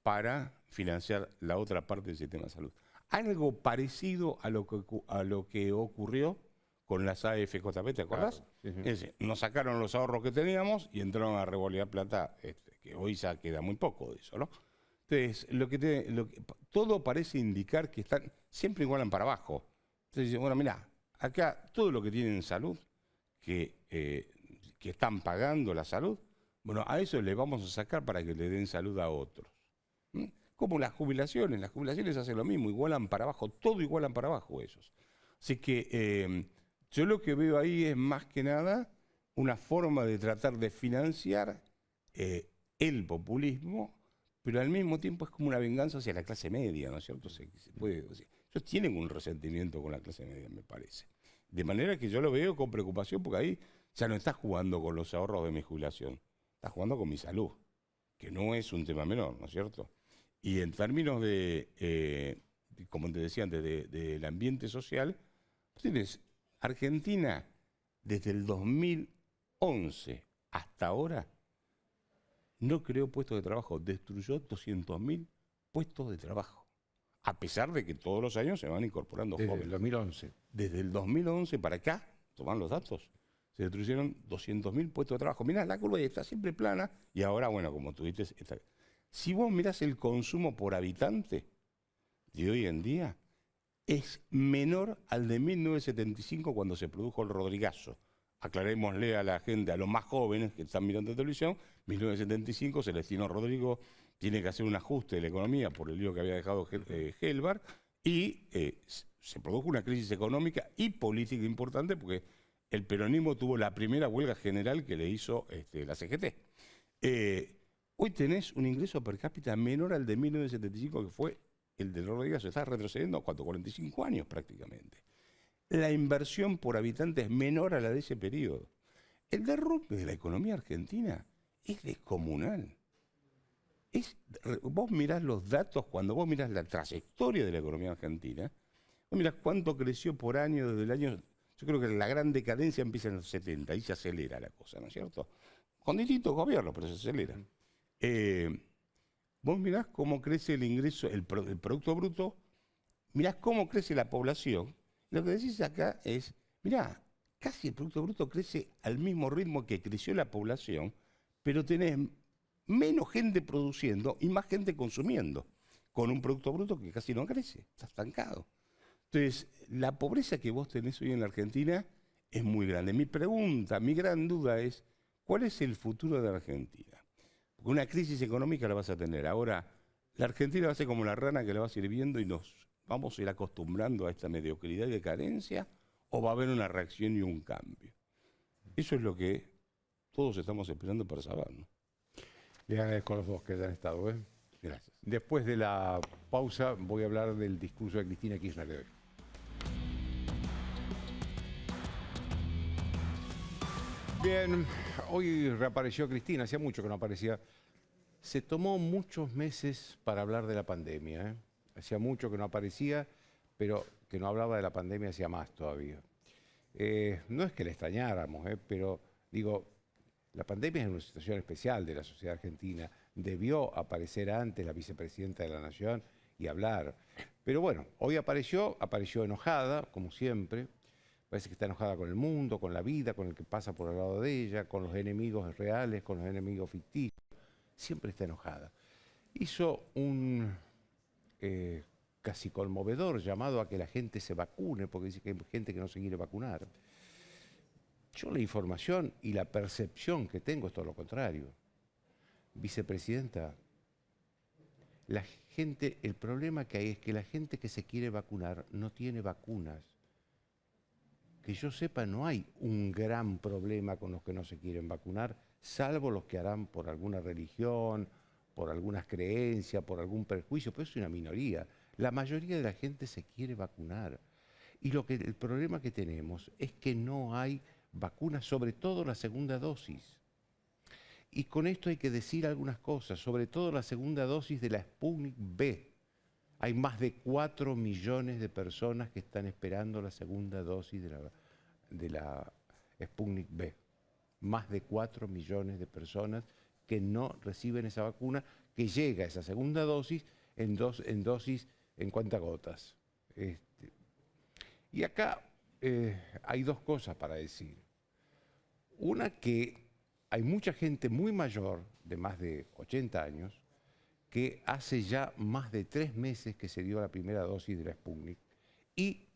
para financiar la otra parte del sistema de salud. Algo parecido a lo que ocurrió con las AFJP, ¿te acordás? Claro, sí. Es decir, nos sacaron los ahorros que teníamos y entraron a revolear plata, que hoy ya queda muy poco de eso, ¿no? Entonces, todo parece indicar que siempre igualan para abajo. Entonces, bueno, mirá, acá todo lo que tienen salud, que están pagando la salud, bueno, a eso le vamos a sacar para que le den salud a otros. Como las jubilaciones hacen lo mismo, igualan para abajo, todo igualan para abajo esos. Así que yo lo que veo ahí es más que nada una forma de tratar de financiar el populismo, pero al mismo tiempo es como una venganza hacia la clase media, ¿no es cierto? Ellos tienen un resentimiento con la clase media, me parece. De manera que yo lo veo con preocupación, porque ahí ya no está jugando con los ahorros de mi jubilación, está jugando con mi salud, que no es un tema menor, ¿no es cierto? Y en términos de, como te decía antes, del ambiente social, tienes Argentina desde el 2011 hasta ahora no creó puestos de trabajo, destruyó 200.000 puestos de trabajo, a pesar de que todos los años se van incorporando jóvenes. Desde el 2011. Desde el 2011 para acá, toman los datos, se destruyeron 200.000 puestos de trabajo. Mirá, la curva está siempre plana y ahora, bueno, como tú dices, está. Si vos mirás el consumo por habitante de hoy en día, es menor al de 1975 cuando se produjo el Rodrigazo. Aclarémosle a la gente, a los más jóvenes que están mirando televisión, 1975 Celestino Rodrigo tiene que hacer un ajuste de la economía por el lío que había dejado Helbar y se produjo una crisis económica y política importante porque el peronismo tuvo la primera huelga general que le hizo la CGT. Hoy tenés un ingreso per cápita menor al de 1975 que fue el de Rodríguez, está retrocediendo 45 años prácticamente. La inversión por habitante es menor a la de ese periodo. El derrumbe de la economía argentina es descomunal. Vos mirás los datos, cuando vos mirás la trayectoria de la economía argentina, vos mirás cuánto creció por año desde el año. Yo creo que la gran decadencia empieza en los 70, ahí se acelera la cosa, ¿no es cierto? Con distintos gobiernos, pero se acelera. Vos mirás cómo crece el ingreso, el Producto Bruto, mirás cómo crece la población. Lo que decís acá es, mirá, casi el Producto Bruto crece al mismo ritmo que creció la población, pero tenés menos gente produciendo y más gente consumiendo, con un Producto Bruto que casi no crece, está estancado. Entonces, la pobreza que vos tenés hoy en la Argentina es muy grande. Mi pregunta, mi gran duda es, ¿cuál es el futuro de la Argentina? Porque una crisis económica la vas a tener. Ahora, la Argentina va a ser como la rana que la vas a ir viendo y nos vamos a ir acostumbrando a esta mediocridad y decadencia, o va a haber una reacción y un cambio. Eso es lo que todos estamos esperando para saber, ¿no? Les agradezco a los dos que hayan estado. Gracias. Después de la pausa voy a hablar del discurso de Cristina Kirchner de hoy. Bien, hoy reapareció Cristina, hacía mucho que no aparecía. Se tomó muchos meses para hablar de la pandemia. Hacía mucho que no aparecía, pero que no hablaba de la pandemia hacía más todavía. No es que le extrañáramos, pero digo, la pandemia es una situación especial de la sociedad argentina. Debió aparecer antes la vicepresidenta de la Nación y hablar. Pero bueno, hoy apareció enojada, como siempre. Parece que está enojada con el mundo, con la vida, con el que pasa por al lado de ella, con los enemigos reales, con los enemigos ficticios. Siempre está enojada. Hizo un casi conmovedor llamado a que la gente se vacune, porque dice que hay gente que no se quiere vacunar. Yo la información y la percepción que tengo es todo lo contrario. Vicepresidenta, la gente, el problema que hay es que la gente que se quiere vacunar no tiene vacunas. Que yo sepa, no hay un gran problema con los que no se quieren vacunar, salvo los que harán por alguna religión, por algunas creencias, por algún perjuicio, pero es una minoría. La mayoría de la gente se quiere vacunar. Y el problema que tenemos es que no hay vacunas, sobre todo la segunda dosis. Y con esto hay que decir algunas cosas, sobre todo la segunda dosis de la Sputnik V. Hay más de 4 millones de personas que están esperando la segunda dosis de la Sputnik V. Más de 4 millones de personas que no reciben esa vacuna, que llega esa segunda dosis en dosis en cuentagotas. Y acá hay dos cosas para decir. Una, que hay mucha gente muy mayor, de más de 80 años, que hace ya más de 3 meses que se dio la primera dosis de la Sputnik y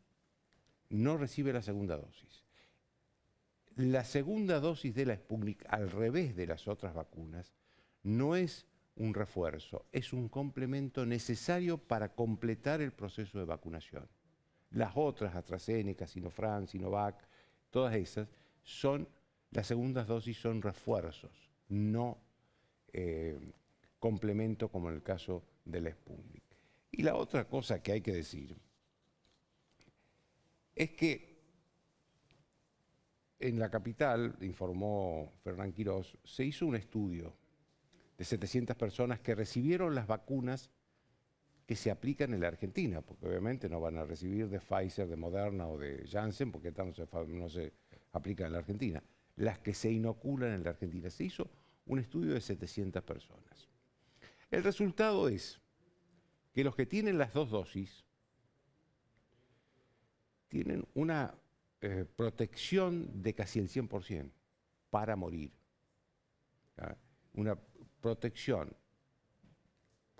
no recibe la segunda dosis. La segunda dosis de la Sputnik, al revés de las otras vacunas, no es un refuerzo, es un complemento necesario para completar el proceso de vacunación. Las otras, AstraZeneca, Sinopharm, Sinovac, todas esas, las segundas dosis son refuerzos, no complemento como en el caso de la Sputnik. Y la otra cosa que hay que decir es que en la capital, informó Fernán Quirós, se hizo un estudio de 700 personas que recibieron las vacunas que se aplican en la Argentina, porque obviamente no van a recibir de Pfizer, de Moderna o de Janssen, porque esta no se aplica en la Argentina. Las que se inoculan en la Argentina. Se hizo un estudio de 700 personas. El resultado es que los que tienen las 2 dosis tienen una protección de casi el 100% para morir. ¿Ah? Una protección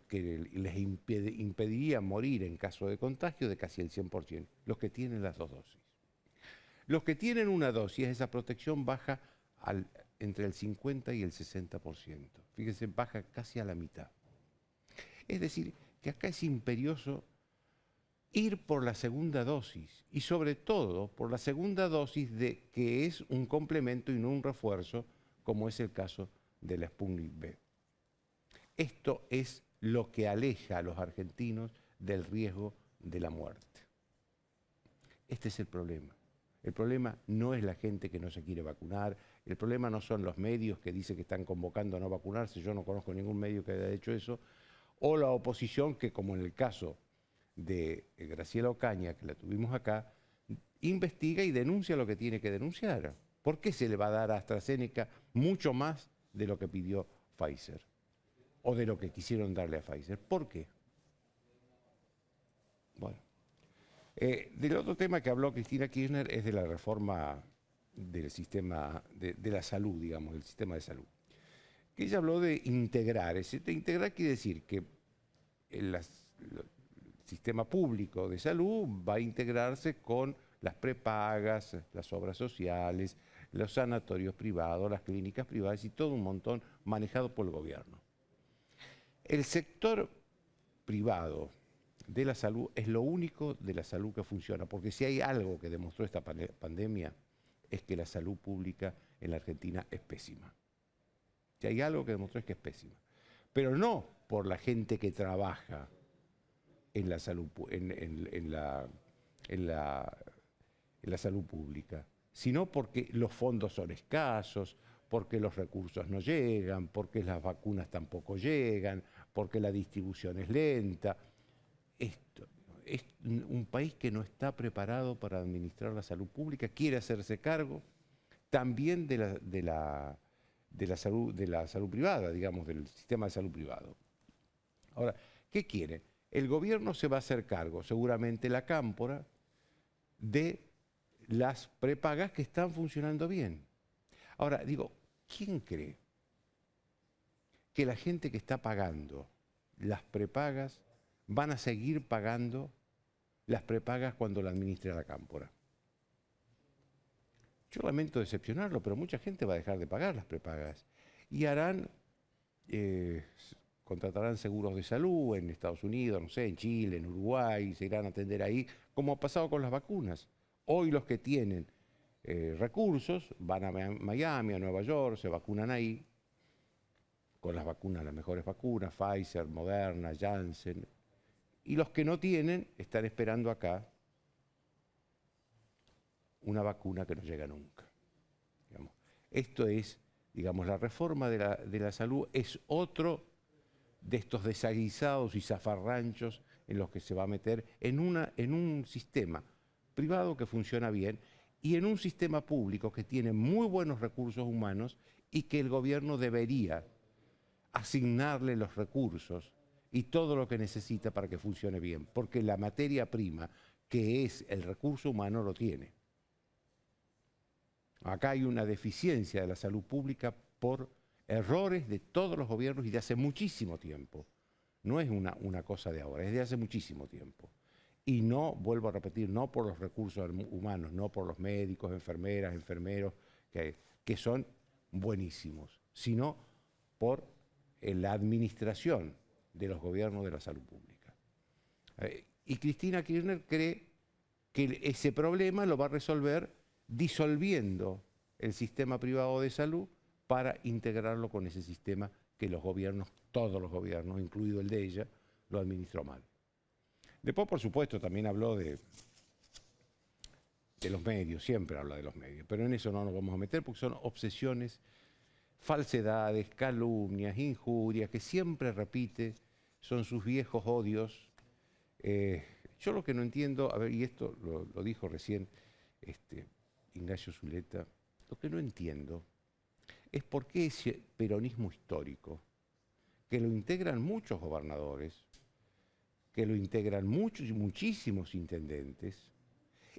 que les impediría morir en caso de contagio de casi el 100%, los que tienen las 2 dosis. Los que tienen una dosis, esa protección baja entre el 50 y el 60%. Fíjense, baja casi a la mitad. Es decir, que acá es imperioso ir por la segunda dosis, y sobre todo por la segunda dosis que es un complemento y no un refuerzo, como es el caso de la Sputnik V. Esto es lo que aleja a los argentinos del riesgo de la muerte. Este es el problema. El problema no es la gente que no se quiere vacunar, el problema no son los medios que dicen que están convocando a no vacunarse, yo no conozco ningún medio que haya hecho eso, o la oposición que, como en el caso de Graciela Ocaña, que la tuvimos acá, investiga y denuncia lo que tiene que denunciar. ¿Por qué se le va a dar a AstraZeneca mucho más de lo que pidió Pfizer? O de lo que quisieron darle a Pfizer. ¿Por qué? Bueno. Del otro tema que habló Cristina Kirchner es de la reforma del sistema de la salud, digamos, del sistema de salud. Que ella habló de integrar. Integrar quiere decir que el sistema público de salud va a integrarse con las prepagas, las obras sociales, los sanatorios privados, las clínicas privadas y todo un montón manejado por el gobierno. El sector privado de la salud es lo único de la salud que funciona, porque si hay algo que demostró esta pandemia es que la salud pública en la Argentina es pésima. Si hay algo que demostró es que es pésima. Pero no por la gente que trabaja en la salud, en la salud pública, sino porque los fondos son escasos, porque los recursos no llegan, porque las vacunas tampoco llegan, porque la distribución es lenta. Esto es un país que no está preparado para administrar la salud pública, quiere hacerse cargo también de la salud privada, digamos, del sistema de salud privado. Ahora, ¿qué quiere? El gobierno se va a hacer cargo, seguramente la Cámpora, de las prepagas que están funcionando bien. Ahora, digo, ¿quién cree que la gente que está pagando las prepagas van a seguir pagando las prepagas cuando la administre la Cámpora? Yo lamento decepcionarlo, pero mucha gente va a dejar de pagar las prepagas y contratarán seguros de salud en Estados Unidos, no sé, en Chile, en Uruguay, se irán a atender ahí, como ha pasado con las vacunas. Hoy los que tienen recursos van a Miami, a Nueva York, se vacunan ahí, con las vacunas, las mejores vacunas, Pfizer, Moderna, Janssen. Y los que no tienen están esperando acá una vacuna que no llega nunca. Digamos. Esto es, digamos, la reforma de la salud es otro de estos desaguisados y zafarranchos en los que se va a meter en un sistema privado que funciona bien y en un sistema público que tiene muy buenos recursos humanos y que el gobierno debería asignarle los recursos y todo lo que necesita para que funcione bien, porque la materia prima, que es el recurso humano, lo tiene. Acá hay una deficiencia de la salud pública por errores de todos los gobiernos y de hace muchísimo tiempo. No es una cosa de ahora, es de hace muchísimo tiempo. Y no, vuelvo a repetir, no por los recursos humanos, no por los médicos, enfermeras, enfermeros, que son buenísimos, sino por la administración de los gobiernos de la salud pública. Y Cristina Kirchner cree que ese problema lo va a resolver disolviendo el sistema privado de salud para integrarlo con ese sistema que los gobiernos, todos los gobiernos, incluido el de ella, lo administró mal. Después, por supuesto, también habló de de los medios, siempre habla de los medios, pero en eso no nos vamos a meter porque son obsesiones, falsedades, calumnias, injurias, que siempre repite, son sus viejos odios. Yo lo que no entiendo, a ver, y esto lo dijo recién Ignacio Zuleta, lo que no entiendo es por qué ese peronismo histórico, que lo integran muchos gobernadores, que lo integran muchísimos intendentes,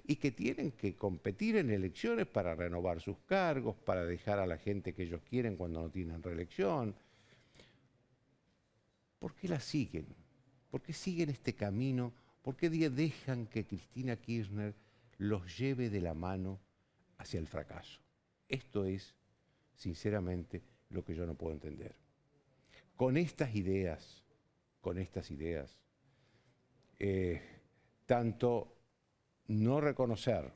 y que tienen que competir en elecciones para renovar sus cargos, para dejar a la gente que ellos quieren cuando no tienen reelección. ¿Por qué la siguen? ¿Por qué siguen este camino? ¿Por qué dejan que Cristina Kirchner los lleve de la mano hacia el fracaso? Esto es, sinceramente, lo que yo no puedo entender. Con estas ideas, tanto no reconocer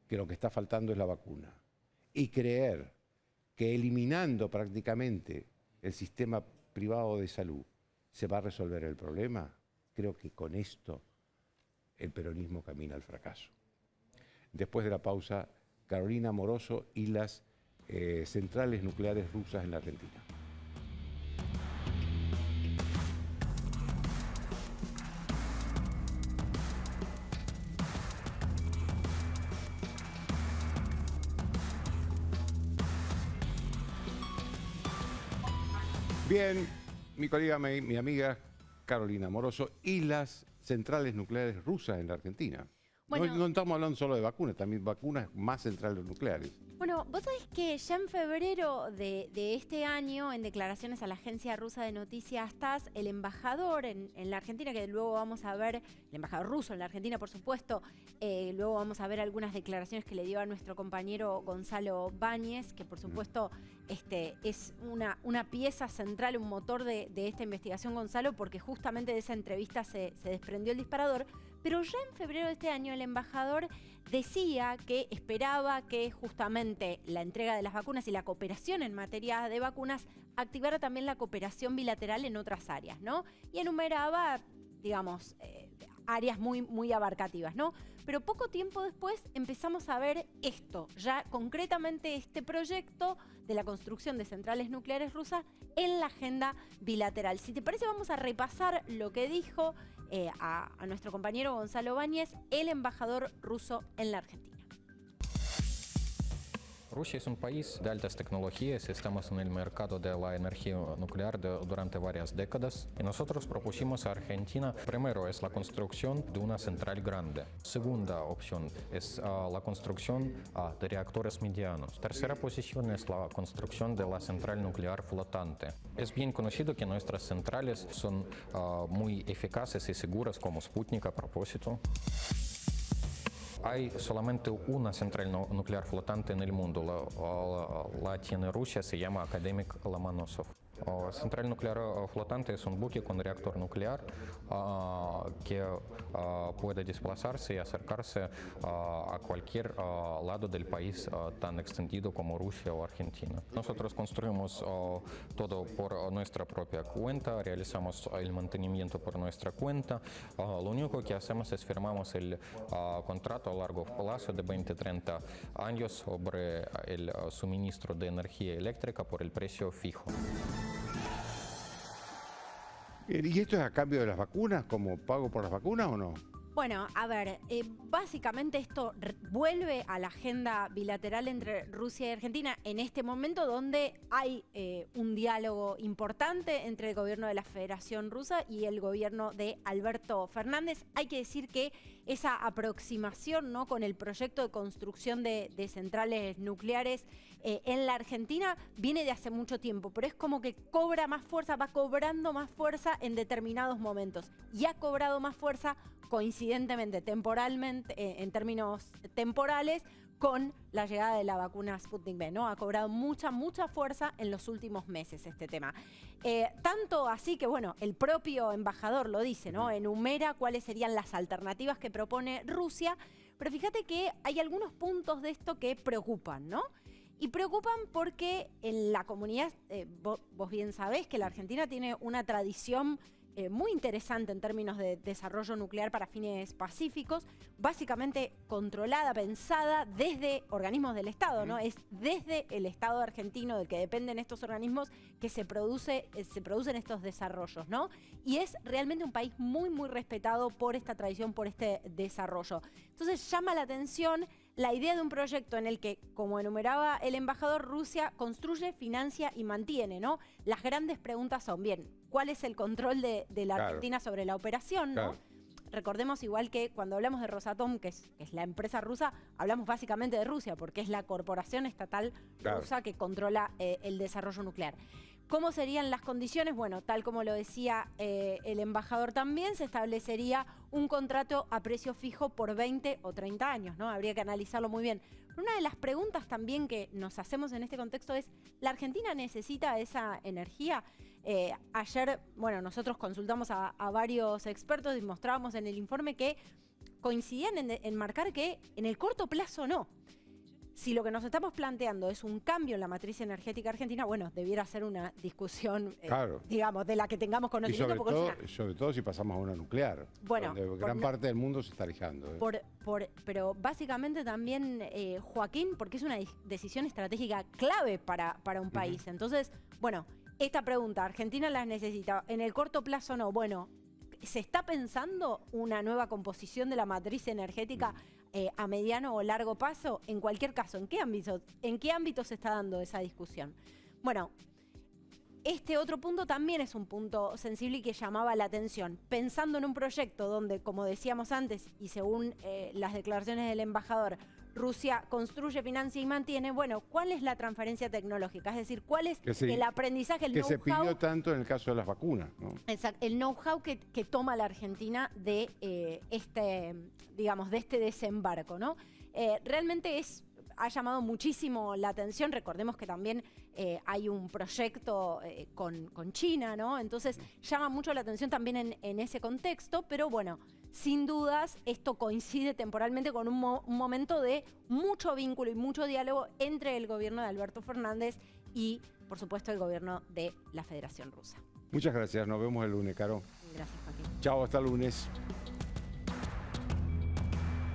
que lo que está faltando es la vacuna y creer que eliminando prácticamente el sistema privado de salud se va a resolver el problema, creo que con esto el peronismo camina al fracaso. Después de la pausa, Carolina Moroso y las centrales nucleares rusas en la Argentina. Bien, mi colega, mi amiga Carolina Moroso y las centrales nucleares rusas en la Argentina. Bueno, no estamos hablando solo de vacunas, también vacunas más centrales nucleares. Bueno, vos sabés que ya en febrero de este año, en declaraciones a la agencia rusa de noticias TASS, el embajador en la Argentina, que luego vamos a ver, el embajador ruso en la Argentina, por supuesto, luego vamos a ver algunas declaraciones que le dio a nuestro compañero Gonzalo Báñez, que por supuesto es una pieza central, un motor de esta investigación, Gonzalo, porque justamente de esa entrevista se desprendió el disparador. Pero ya en febrero de este año el embajador decía que esperaba que justamente la entrega de las vacunas y la cooperación en materia de vacunas activara también la cooperación bilateral en otras áreas, ¿no? Y enumeraba, digamos, áreas muy abarcativas, ¿no? Pero poco tiempo después empezamos a ver esto, ya concretamente este proyecto de la construcción de centrales nucleares rusas en la agenda bilateral. Si te parece, vamos a repasar lo que dijo a nuestro compañero Gonzalo Báñez, el embajador ruso en la Argentina. Rusia es un país de altas tecnologías, estamos en el mercado de la energía nuclear durante varias décadas y nosotros propusimos a Argentina, primero es la construcción de una central grande, segunda opción es la construcción de reactores medianos, tercera posición es la construcción de la central nuclear flotante. Es bien conocido que nuestras centrales son muy eficaces y seguras como Sputnik a propósito. Hay solamente una central nuclear flotante en el mundo, la tiene Rusia, se llama Akademik Lomonosov. Central nuclear flotante es un buque con reactor nuclear que puede desplazarse y acercarse a cualquier lado del país tan extendido como Rusia o Argentina. Nosotros construimos todo por nuestra propia cuenta, realizamos el mantenimiento por nuestra cuenta. Lo único que hacemos es firmamos el contrato a largo plazo de 20-30 años sobre el suministro de energía eléctrica por el precio fijo. ¿Y esto es a cambio de las vacunas, como pago por las vacunas o no? Bueno, a ver, básicamente esto vuelve a la agenda bilateral entre Rusia y Argentina en este momento donde hay un diálogo importante entre el gobierno de la Federación Rusa y el gobierno de Alberto Fernández. Hay que decir que esa aproximación, ¿no?, con el proyecto de construcción de centrales nucleares en la Argentina viene de hace mucho tiempo, pero es como que cobra más fuerza, va cobrando más fuerza en determinados momentos y ha cobrado más fuerza coincidentemente, temporalmente, en términos temporales, con la llegada de la vacuna Sputnik V, ¿no? Ha cobrado mucha fuerza en los últimos meses este tema. Tanto así que, bueno, el propio embajador lo dice, ¿no? Enumera cuáles serían las alternativas que propone Rusia, pero fíjate que hay algunos puntos de esto que preocupan, ¿no? Y preocupan porque en la comunidad, vos bien sabés que la Argentina tiene una tradición muy interesante en términos de desarrollo nuclear para fines pacíficos, básicamente controlada, pensada desde organismos del Estado, ¿no? Es desde el Estado argentino, del que dependen estos organismos, que se producen estos desarrollos, ¿no? Y es realmente un país muy, muy respetado por esta tradición, por este desarrollo. Entonces llama la atención la idea de un proyecto en el que, como enumeraba el embajador, Rusia construye, financia y mantiene, ¿no? Las grandes preguntas son, bien, ¿cuál es el control de la Argentina sobre la operación, ¿no? Recordemos igual que cuando hablamos de Rosatom, que es la empresa rusa, hablamos básicamente de Rusia, porque es la corporación estatal rusa que controla el desarrollo nuclear. ¿Cómo serían las condiciones? Bueno, tal como lo decía el embajador también, se establecería un contrato a precio fijo por 20 o 30 años, ¿no? Habría que analizarlo muy bien. Pero una de las preguntas también que nos hacemos en este contexto es, ¿la Argentina necesita esa energía? Ayer, bueno, nosotros consultamos a varios expertos y mostrábamos en el informe que coincidían en marcar que en el corto plazo no. Si lo que nos estamos planteando es un cambio en la matriz energética argentina, bueno, debiera ser una discusión, digamos, de la que tengamos conocimiento. Y sobre todo si pasamos a una nuclear, donde gran parte del mundo se está alejando. Pero básicamente también, Joaquín, porque es una decisión estratégica clave para un país. Entonces, bueno, esta pregunta, ¿Argentina las necesita? En el corto plazo no. Bueno, ¿se está pensando una nueva composición de la matriz energética a mediano o largo plazo? En cualquier caso, ¿en qué ámbito se está dando esa discusión? Bueno, este otro punto también es un punto sensible y que llamaba la atención. Pensando en un proyecto donde, como decíamos antes, y según las declaraciones del embajador, Rusia construye, financia y mantiene, bueno, ¿cuál es la transferencia tecnológica? Es decir, ¿cuál es el aprendizaje, el know-how? Que se pidió tanto en el caso de las vacunas, ¿no? Exacto, el know-how que toma la Argentina de este desembarco, ¿no? Realmente ha llamado muchísimo la atención. Recordemos que también hay un proyecto con China, ¿no? Entonces llama mucho la atención también en ese contexto, pero bueno, sin dudas esto coincide temporalmente con un momento de mucho vínculo y mucho diálogo entre el gobierno de Alberto Fernández y, por supuesto, el gobierno de la Federación Rusa. Muchas gracias, nos vemos el lunes, Caro. Gracias, Joaquín. Chao, hasta el lunes.